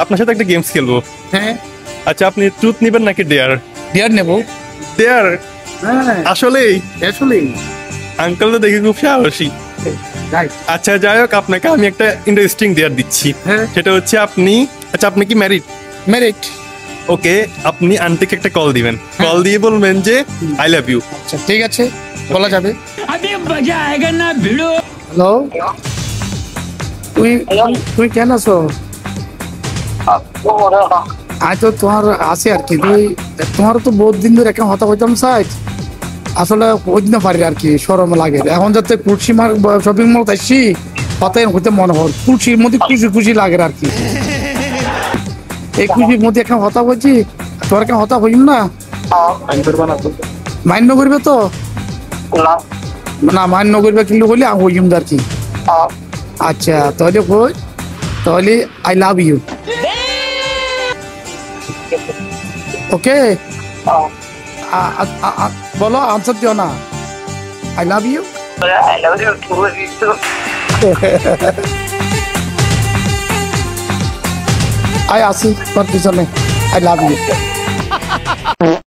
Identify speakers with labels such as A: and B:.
A: আপনার সাথে একটা গেমস খেলবো।
B: হ্যাঁ,
A: আচ্ছা, আপনি ট্রুথ নেবেন নাকি ডেয়ার?
B: ডিয়ার নেব।
A: ডেয়ার?
B: হ্যাঁ,
A: আসলেই?
B: আসলেই।
A: আঙ্কেল তো দেখে খুব সাহসী।
B: রাইট।
A: আচ্ছা, যাই হোক, আপনাকে আমি একটা ইন্টারেস্টিং ডেয়ার দিচ্ছি।
B: হ্যাঁ।
A: সেটা হচ্ছে আপনি কি ম্যারিড?
B: মেরিট।
A: ওকে, আপনি আন্টিকে একটা কল দিবেন। কল দিয়ে বলবেন যে আই লাভ ইউ।
B: আচ্ছা, ঠিক আছে, বলা যাবে।
C: अभी मजा आएगा ना भिड़ो।
B: হ্যালো, তুই তুই কেন আছো? আমি তো তোমার আছি আর কি। তোমার তো বহুত দিন ধরে একটা হতা হইতাম সাইজ, আসলে হইতে পারি আর কি, সরম লাগে। এখন যাতে কুলসি শপিং মল আসছি, হতাই হইতে মনে হয় কুলসির মধ্যে খুশি খুশি লাগে আর কি। এই খুশির মধ্যে একটা হতা হয়েছি, তোর একটা হতা হইম না, মান্য করবে তো না? মান্য করবে কিন্তু হইলে হইম আর কি। আচ্ছা, তাহলে কই, তাহলে আই লাভ ইউ। ওকে, বলো, আনসার দিও না। I love you. আই আসি তোর পিছনে। I love you.